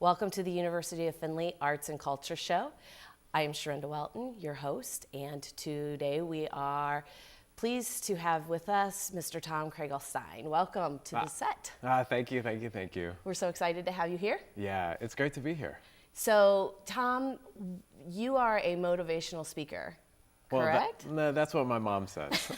Welcome to the University of Findlay Arts and Culture Show. I am Sharinda Welton, your host, and today we are pleased to have with us Mr. Tom Krieglstein. Welcome to the set. Thank you. We're so excited to have you here. Yeah, it's great to be here. So, Tom, you are a motivational speaker, correct? Well, that's what my mom says.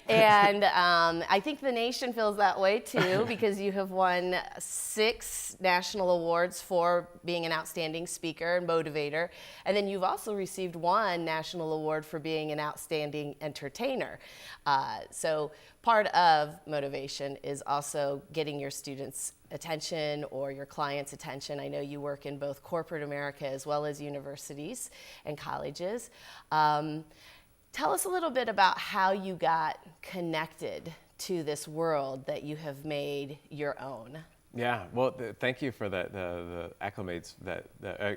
And I think the nation feels that way too, because you have won 6 national awards for being an outstanding speaker and motivator. And then you've also received 1 national award for being an outstanding entertainer. So part of motivation is also getting your students' attention or your clients' attention. I know you work in both corporate America as well as universities and colleges. Tell us a little bit about how you got connected to this world that you have made your own. Yeah, well, thank you for the acclimates,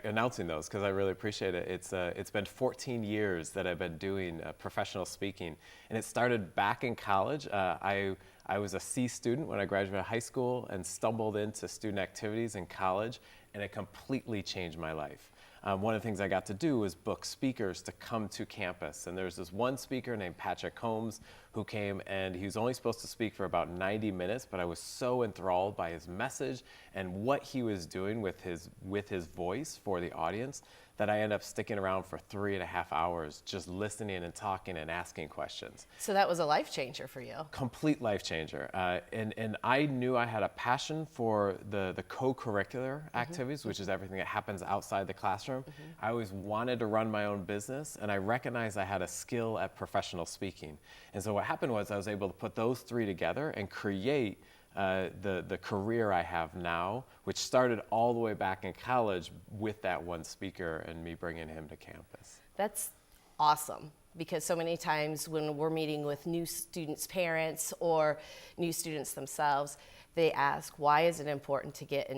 announcing those, because I really appreciate it. It's been 14 years that I've been doing professional speaking, and it started back in college. I was a C student when I graduated high school and stumbled into student activities in college, and it completely changed my life. One of the things I got to do was book speakers to come to campus. And there's this one speaker named Patrick Holmes who came, and he was only supposed to speak for about 90 minutes, but I was so enthralled by his message and what he was doing with his voice for the audience that I ended up sticking around for 3.5 hours just listening and talking and asking questions. So that was a life changer for you. Complete life changer. And I knew I had a passion for the co-curricular activities, which is everything that happens outside the classroom. I always wanted to run my own business, and I recognized I had a skill at professional speaking. And so what happened was I was able to put those 3 together and create the career I have now, which started all the way back in college with that one speaker and me bringing him to campus. That's awesome, because so many times when we're meeting with new students' parents or new students themselves, they ask, why is it important to get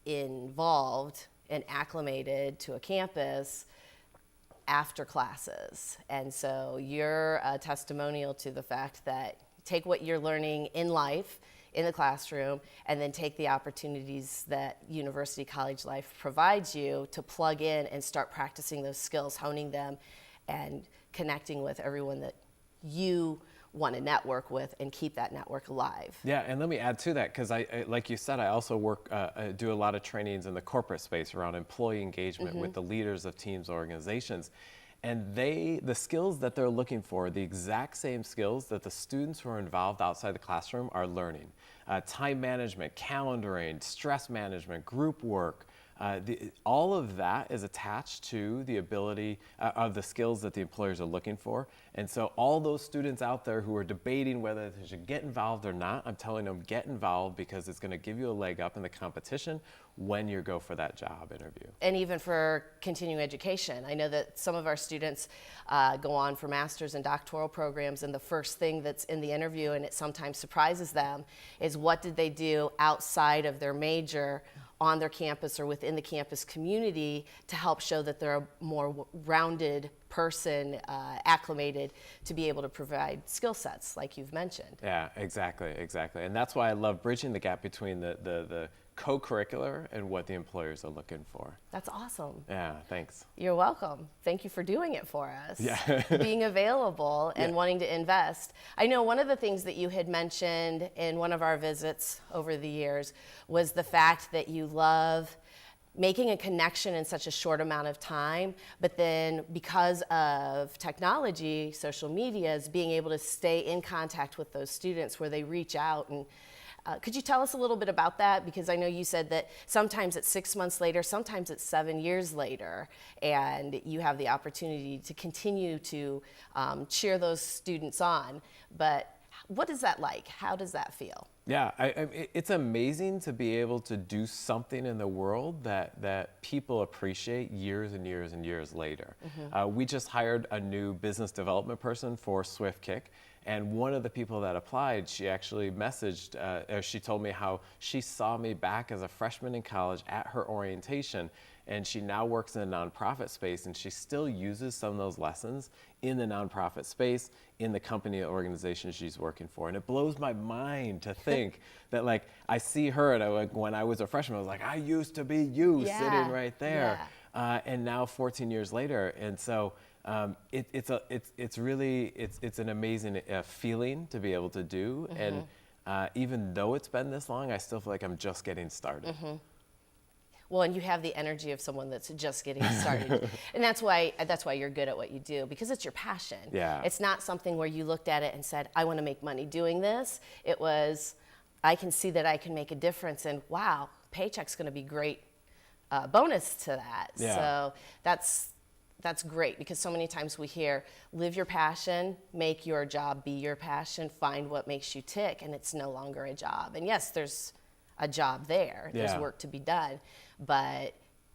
involved and acclimated to a campus after classes? And so you're a testimonial to the fact that take what you're learning in life, in the classroom, and then take the opportunities that university college life provides you to plug in and start practicing those skills, honing them, and connecting with everyone that you want to network with and keep that network alive. Yeah, and let me add to that, because I like you said, I also do a lot of trainings in the corporate space around employee engagement with the leaders of teams, organizations. And the skills that they're looking for, the exact same skills that the students who are involved outside the classroom are learning. Time management, calendaring, stress management, group work, all of that is attached to the ability of the skills that the employers are looking for. And so all those students out there who are debating whether they should get involved or not, I'm telling them get involved, because it's going to give you a leg up in the competition when you go for that job interview. And even for continuing education. I know that some of our students go on for master's and doctoral programs, and the first thing that's in the interview, and it sometimes surprises them, is what did they do outside of their major on their campus or within the campus community to help show that they're a more rounded person, acclimated to be able to provide skill sets like you've mentioned. Yeah, exactly. And that's why I love bridging the gap between the co-curricular and what the employers are looking for. That's awesome. Yeah, thanks. You're welcome. Thank you for doing it for us. Yeah. Being available and wanting to invest. I know one of the things that you had mentioned in one of our visits over the years was the fact that you love making a connection in such a short amount of time, but then because of technology, social media, is being able to stay in contact with those students where they reach out. And could you tell us a little bit about that? Because I know you said that sometimes it's 6 months later, sometimes it's 7 years later, and you have the opportunity to continue to cheer those students on. But what is that like? How does that feel? Yeah, it's amazing to be able to do something in the world that people appreciate years and years later. We just hired a new business development person for SwiftKick, And one of the people that applied, she actually messaged, or she told me how she saw me back as a freshman in college at her orientation, and she now works in a nonprofit space, and she still uses some of those lessons in the nonprofit space, in the company or organization she's working for. And it blows my mind to think that, like, I see her, and when I was a freshman, I was like, I used to be you, sitting right there. And now 14 years later, and so it's an amazing feeling to be able to do. And even though it's been this long, I still feel like I'm just getting started. Well, and you have the energy of someone that's just getting started. And that's why you're good at what you do, because it's your passion. Yeah. It's not something where you looked at it and said, I want to make money doing this. It was, I can see that I can make a difference, and wow, paycheck's going to be great bonus to that. Yeah. So that's great, because so many times we hear, live your passion, make your job be your passion, find what makes you tick, and it's no longer a job. And yes, there's a job there. There's work to be done, but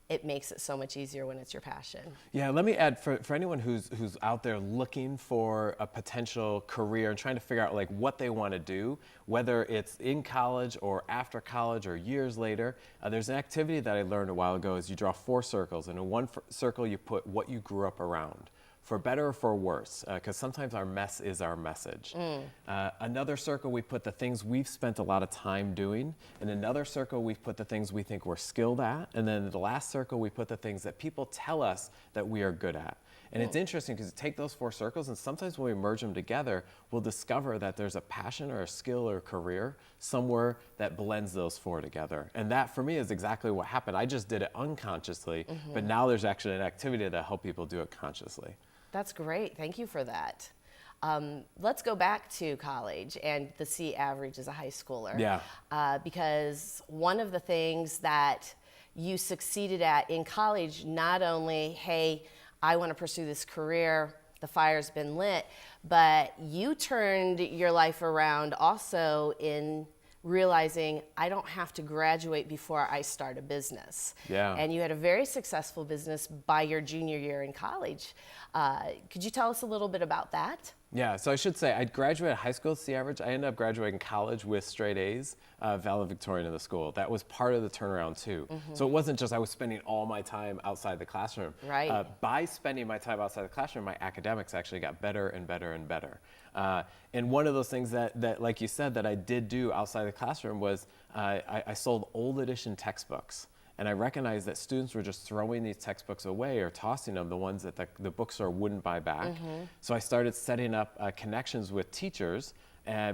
it makes it so much easier when it's your passion. Yeah, let me add, for anyone who's out there looking for a potential career and trying to figure out like what they want to do, whether it's in college or after college or years later, there's an activity that I learned a while ago. Is you draw 4 circles, and in one circle you put what you grew up around, for better or for worse, because sometimes our mess is our message. Another circle, we put the things we've spent a lot of time doing. In another circle, we've put the things we think we're skilled at. And then in the last circle, we put the things that people tell us that we are good at. And it's interesting, because you take those 4 circles, and sometimes when we merge them together, we'll discover that there's a passion or a skill or a career somewhere that blends those 4 together. And that, for me, is exactly what happened. I just did it unconsciously, but now there's actually an activity to help people do it consciously. That's great. Thank you for that. Let's go back to college and the C average as a high schooler. Yeah. Because one of the things that you succeeded at in college, not only, hey, I want to pursue this career, the fire's been lit, but you turned your life around also in realizing I don't have to graduate before I start a business. Yeah. And you had a very successful business by your junior year in college. Could you tell us a little bit about that? Yeah, so I should say I graduated high school with C average. I ended up graduating college with straight A's, valedictorian of the school. That was part of the turnaround too. So it wasn't just I was spending all my time outside the classroom. Right. By spending my time outside the classroom, my academics actually got better and better and better. And one of those things that, like you said, that I did do outside the classroom was I sold old edition textbooks. And I recognized that students were just throwing these textbooks away or tossing them, the ones that the bookstore wouldn't buy back. So I started setting up connections with teachers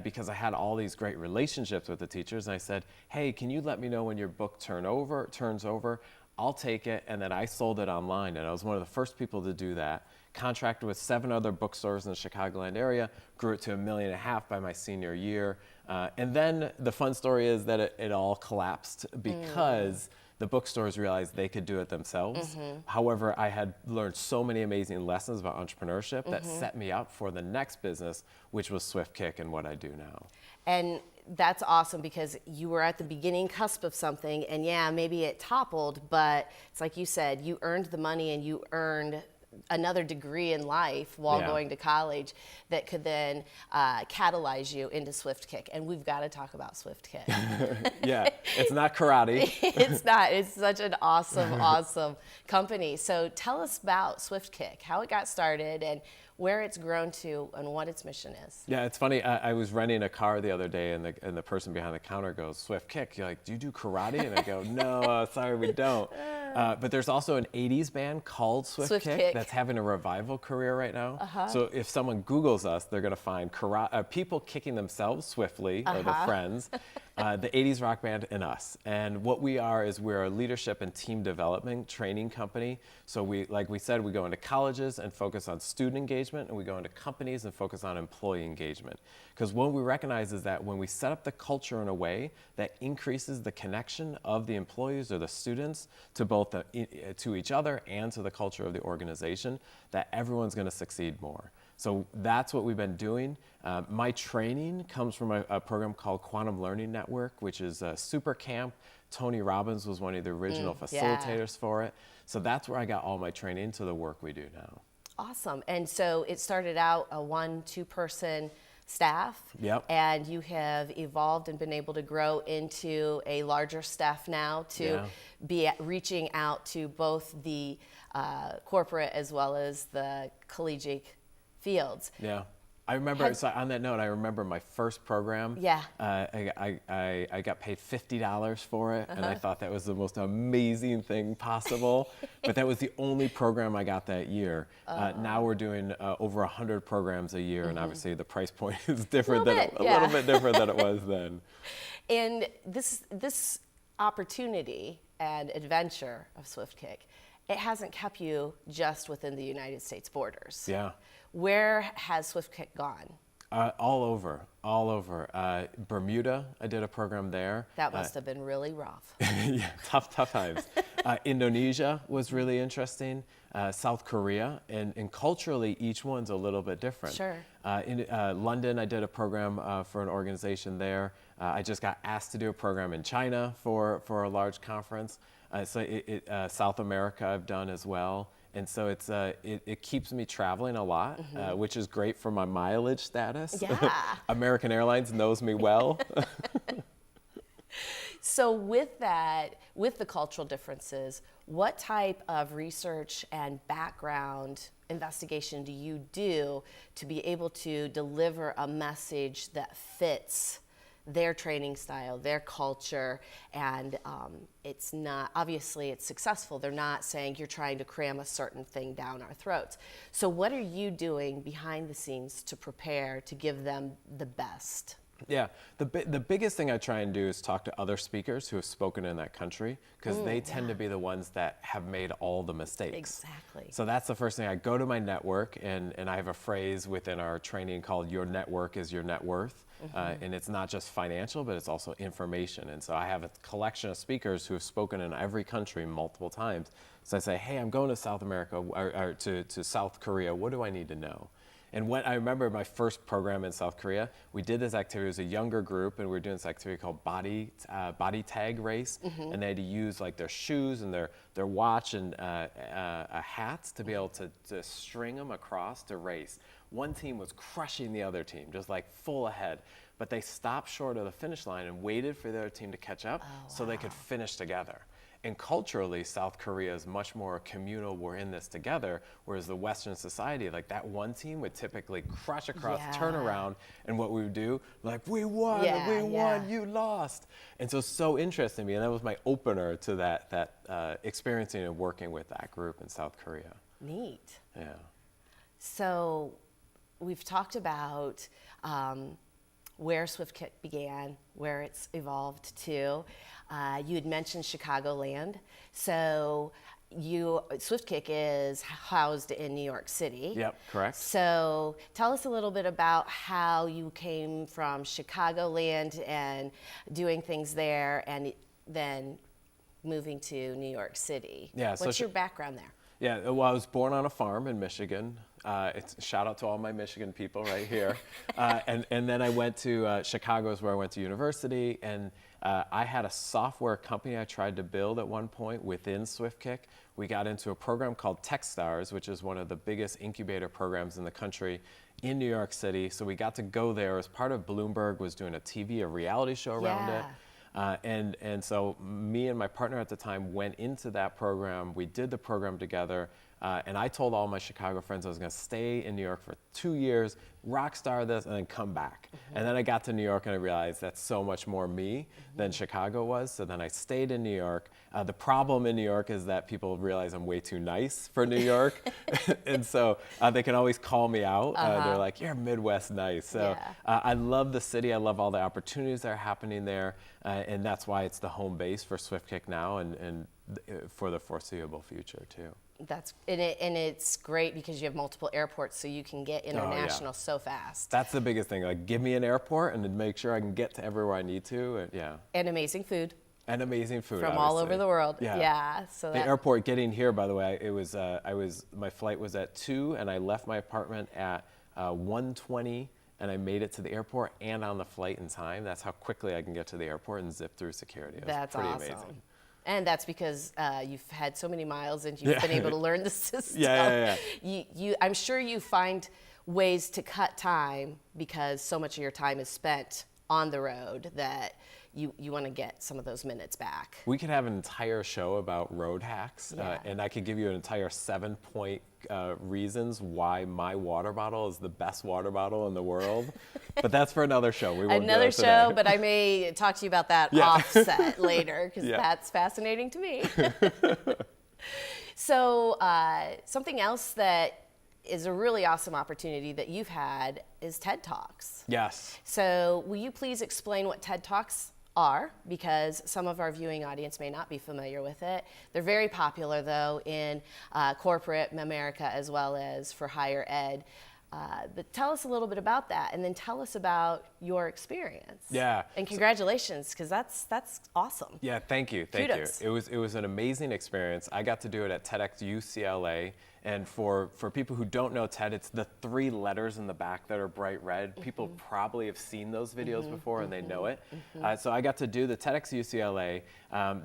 because I had all these great relationships with the teachers. And I said, hey, can you let me know when your book turns over? I'll take it. And then I sold it online. And I was one of the first people to do that. Contracted with 7 other bookstores in the Chicagoland area, grew it to $1.5 million by my senior year. And then the fun story is that it all collapsed because the bookstores realized they could do it themselves. However, I had learned so many amazing lessons about entrepreneurship that set me up for the next business, which was SwiftKick and what I do now. And that's awesome, because you were at the beginning cusp of something, and yeah, maybe it toppled, but it's like you said, you earned the money and you earned another degree in life while going to college that could then catalyze you into SwiftKick. And we've got to talk about SwiftKick. Yeah, it's not karate. It's not. It's such an awesome company. So tell us about SwiftKick, how it got started and where it's grown to and what its mission is. Yeah, it's funny. I was renting a car the other day, and the person behind the counter goes, SwiftKick. You're like, do you do karate? And I go, no, sorry, we don't. But there's also an 80s band called SwiftKick that's having a revival career right now. So if someone Googles us, they're going to find people kicking themselves swiftly, or their friends, the 80s rock band, and us. And what we are is we're a leadership and team development training company. So like we said, we go into colleges and focus on student engagement, and we go into companies and focus on employee engagement. Because what we recognize is that when we set up the culture in a way that increases the connection of the employees or the students to both to each other and to the culture of the organization, that everyone's going to succeed more. So that's what we've been doing. My training comes from a program called Quantum Learning Network, which is a super camp. Tony Robbins was one of the original facilitators for it. So that's where I got all my training into the work we do now. Awesome. And so it started out a 1-2 person staff. Yep. And you have evolved and been able to grow into a larger staff now to be reaching out to both the corporate as well as the collegiate fields. Yeah. I remember, so on that note, I remember my first program. Yeah. I got paid $50 for it, and I thought that was the most amazing thing possible. But that was the only program I got that year. Now we're doing over 100 programs a year, and obviously the price point is different a little bit different than it was then. And this opportunity and adventure of SwiftKick, it hasn't kept you just within the United States borders. Yeah. Where has SwiftKick gone? All over. Bermuda, I did a program there. That must have been really rough. Yeah, tough times. Indonesia was really interesting. South Korea, and culturally, each one's a little bit different. Sure. In London, I did a program for an organization there. I just got asked to do a program in China for a large conference. South America I've done as well. And so it keeps me traveling a lot, which is great for my mileage status. Yeah. American Airlines knows me well. So with that, with the cultural differences, what type of research and background investigation do you do to be able to deliver a message that fits their training style, their culture, and it's not, obviously it's successful. They're not saying you're trying to cram a certain thing down our throats. So what are you doing behind the scenes to prepare to give them the best? Yeah, the biggest thing I try and do is talk to other speakers who have spoken in that country, because they tend to be the ones that have made all the mistakes. Exactly. So that's the first thing. I go to my network, and I have a phrase within our training called "Your network is your net worth." And it's not just financial, but it's also information. And so I have a collection of speakers who have spoken in every country multiple times. So I say, hey, I'm going to South America, or to South Korea. What do I need to know? And when I remember my first program in South Korea, we did this activity. It was a younger group, and we were doing this activity called body tag race. And they had to use like their shoes and their watch and hats to be able to string them across to race. One team was crushing the other team, just like full ahead. But they stopped short of the finish line and waited for the other team to catch up so they could finish together. And culturally, South Korea is much more communal. We're in this together, whereas the Western society, like that one team would typically crush across, turn around, and what we would do, like, we won, you lost. And so interesting to me, and that was my opener to that experiencing and working with that group in South Korea. Neat. Yeah. So we've talked about where SwiftKick began, where it's evolved to. You had mentioned Chicagoland. So SwiftKick is housed in New York City. Yep, correct. So tell us a little bit about how you came from Chicagoland and doing things there and then moving to New York City. Yeah, What's your background there? Yeah, well, I was born on a farm in Michigan. Shout out to all my Michigan people right here. And then I went to Chicago is where I went to university, and I had a software company I tried to build at one point within SwiftKick. We got into a program called TechStars, which is one of the biggest incubator programs in the country in New York City. So we got to go there as part of Bloomberg was doing a reality show around it. And so me and my partner at the time went into that program. We did the program together. And I told all my Chicago friends I was going to stay in New York for 2 years, rock star this, and then come back. And then I got to New York and I realized that's so much more me than Chicago was. So then I stayed in New York. The problem in New York is that people realize I'm way too nice for New York. And so they can always call me out. They're like, you're Midwest nice. So I love the city. I love all the opportunities that are happening there. And that's why it's the home base for SwiftKick now and for the foreseeable future too. And it's great because you have multiple airports, so you can get international so fast. That's the biggest thing. Like, give me an airport and then make sure I can get to everywhere I need to. And amazing food. And amazing food from obviously. All over the world. So the airport getting here, by the way, it was my flight was at 2, and I left my apartment at 1:20, and I made it to the airport and on the flight in time. That's how quickly I can get to the airport and zip through security. That's pretty awesome. Amazing. And that's because you've had so many miles and you've been able to learn the system. Yeah. I'm sure you find ways to cut time, because so much of your time is spent on the road that you want to get some of those minutes back. We could have an entire show about road hacks, Yeah. and I could give you an entire 7-point reasons why my water bottle is the best water bottle in the world. But that's for another show. We won't do Another that today. show, but I may talk to you about that Yeah. offset later, because Yeah. that's fascinating to me. So something else that is a really awesome opportunity that you've had is TED Talks. Yes. So will you please explain what TED Talks are, because some of our viewing audience may not be familiar with it. They're very popular, though, in corporate America as well as for higher ed. But tell us a little bit about that, and then tell us about your experience. Yeah. And congratulations, because that's awesome. Yeah, thank you. Kudos. It was an amazing experience. I got to do it at TEDx UCLA. And for people who don't know TED, it's the 3 letters in the back that are bright red. People probably have seen those videos before and they know it. So I got to do the TEDx UCLA.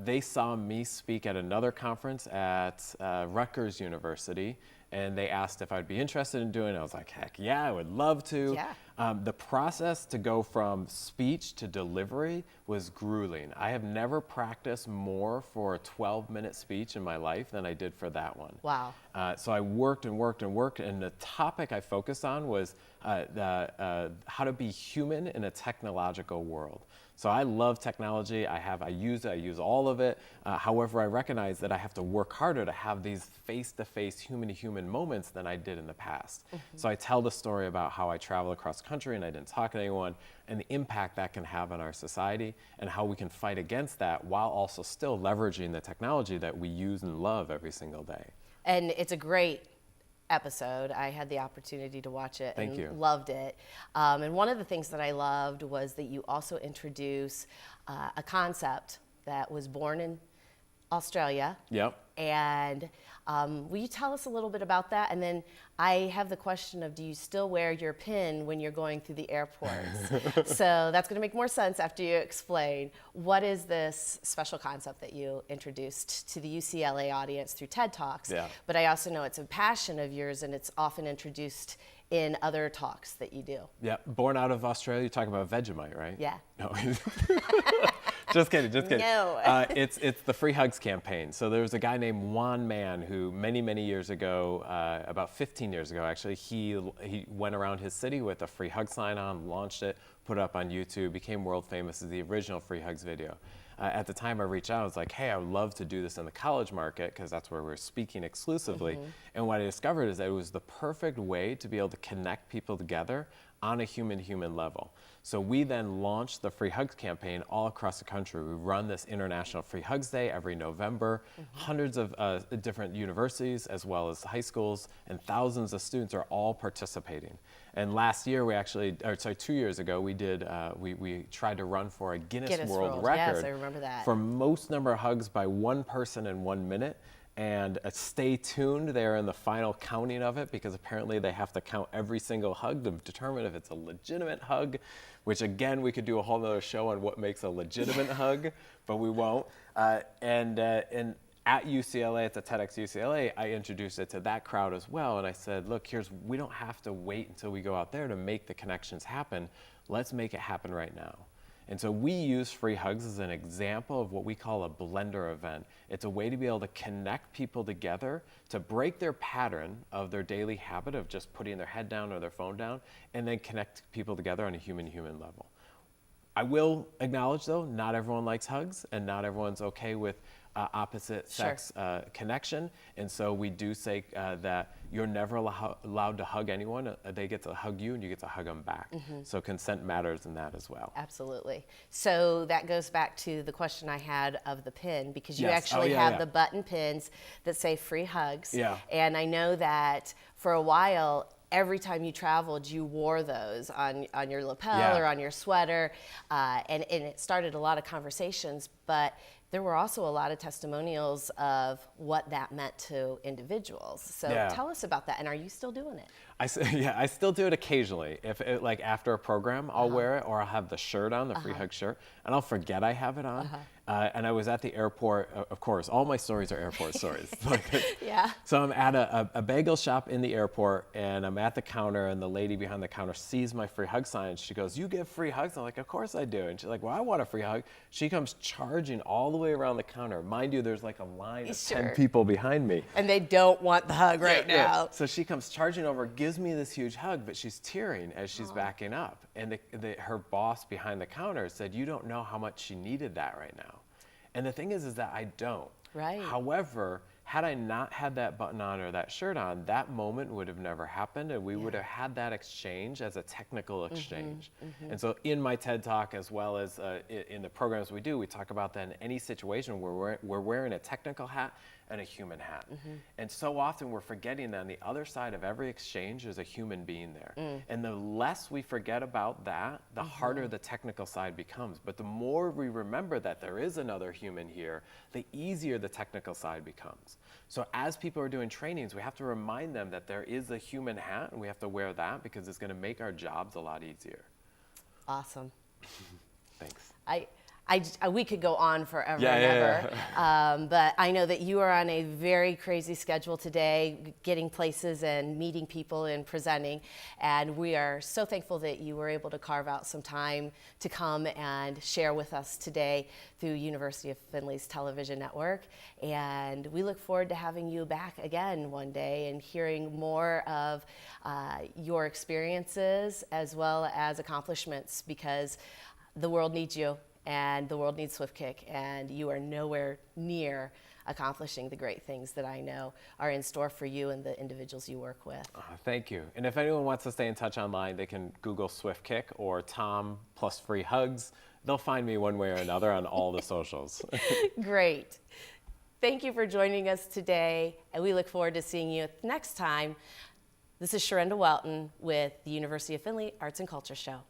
They saw me speak at another conference at Rutgers University, and they asked if I'd be interested in doing it. I was like, heck yeah, I would love to. Yeah. The process to go from speech to delivery was grueling. I have never practiced more for a 12-minute speech in my life than I did for that one. Wow. So I worked and worked and worked, and the topic I focused on was how to be human in a technological world. So I love technology. I use it. I use all of it. However, I recognize that I have to work harder to have these face-to-face, human-to-human moments than I did in the past. So I tell the story about how I traveled across the country and I didn't talk to anyone, and the impact that can have on our society, and how we can fight against that while also still leveraging the technology that we use and love every single day. And it's a great episode. I had the opportunity to watch it Thank and you. loved it. And one of the things that I loved was that you also introduce a concept that was born in Australia. Yep. And will you tell us a little bit about that? And then I have the question of, do you still wear your pin when you're going through the airports? So that's going to make more sense after you explain. What is this special concept that you introduced to the UCLA audience through TED Talks? Yeah. But I also know it's a passion of yours, and it's often introduced in other talks that you do. Yeah, born out of Australia. You're talking about Vegemite, right? Yeah. No. Just kidding. No. It's the Free Hugs campaign. So there was a guy named Juan Mann who many years ago, about 15 years ago actually, he went around his city with a free hug sign on, launched it, put it up on YouTube, became world famous as the original Free Hugs video. At the time I reached out, I was like, hey, I would love to do this in the college market, because that's where we're speaking exclusively. And what I discovered is that it was the perfect way to be able to connect people together on a human level. So we then launched the Free Hugs campaign all across the country. We run this International Free Hugs Day every November. Hundreds of different universities, as well as high schools, and thousands of students are all participating. And last year, 2 years ago, we did. We tried to run for a Guinness World Record. Yes, I remember that. For most number of hugs by one person in 1 minute. And stay tuned there in the final counting of it, because apparently they have to count every single hug to determine if it's a legitimate hug, which again, we could do a whole other show on what makes a legitimate hug, but we won't. And at UCLA, at the TEDx UCLA, I introduced it to that crowd as well. And I said, look, we don't have to wait until we go out there to make the connections happen. Let's make it happen right now. And so we use Free Hugs as an example of what we call a blender event. It's a way to be able to connect people together to break their pattern of their daily habit of just putting their head down or their phone down, and then connect people together on a human level. I will acknowledge, though, not everyone likes hugs, and not everyone's okay with opposite sex connection. And so we do say that you're never allowed to hug anyone. They get to hug you and you get to hug them back. So consent matters in that as well. Absolutely. So that goes back to the question I had of the pin, because you Yes. actually have the button pins that say Free Hugs. Yeah. And I know that for a while, every time you traveled, you wore those on your lapel or on your sweater. And it started a lot of conversations. But there were also a lot of testimonials of what that meant to individuals. So Yeah. tell us about that, and are you still doing it? Yeah, I still do it occasionally. If it, like after a program, I'll wear it, or I'll have the shirt on, the free hug shirt, and I'll forget I have it on. And I was at the airport, of course, all my stories are airport stories. Yeah. So I'm at a bagel shop in the airport, and I'm at the counter, and the lady behind the counter sees my free hug sign, and she goes, "You give free hugs?" I'm like, "Of course I do." And she's like, "Well, I want a free hug." She comes charging all the way around the counter. Mind you, there's like a line of 10 people behind me. And they don't want the hug right now. So she comes charging over, gives me this huge hug, but she's tearing as she's backing up. And her boss behind the counter said, "You don't know how much she needed that right now." And the thing is that I don't. Right. However, had I not had that button on or that shirt on, that moment would have never happened, and we would have had that exchange as a technical exchange. And so in my TED Talk, as well as in the programs we do, we talk about that in any situation where we're wearing a technical hat and a human hat. And so often we're forgetting that on the other side of every exchange is a human being there. And the less we forget about that, the harder the technical side becomes. But the more we remember that there is another human here, the easier the technical side becomes. So as people are doing trainings, we have to remind them that there is a human hat, and we have to wear that because it's going to make our jobs a lot easier. Awesome. Thanks. We could go on forever Yeah, and yeah, ever, but I know that you are on a very crazy schedule today, getting places and meeting people and presenting, and we are so thankful that you were able to carve out some time to come and share with us today through University of Findlay's television network, and we look forward to having you back again one day and hearing more of your experiences as well as accomplishments, because the world needs you. And the world needs SwiftKick, and you are nowhere near accomplishing the great things that I know are in store for you and the individuals you work with. Thank you. And if anyone wants to stay in touch online, they can Google SwiftKick or Tom plus free hugs. They'll find me one way or another on all the socials. Great. Thank you for joining us today, and we look forward to seeing you next time. This is Sharinda Welton with the University of Findlay Arts and Culture Show.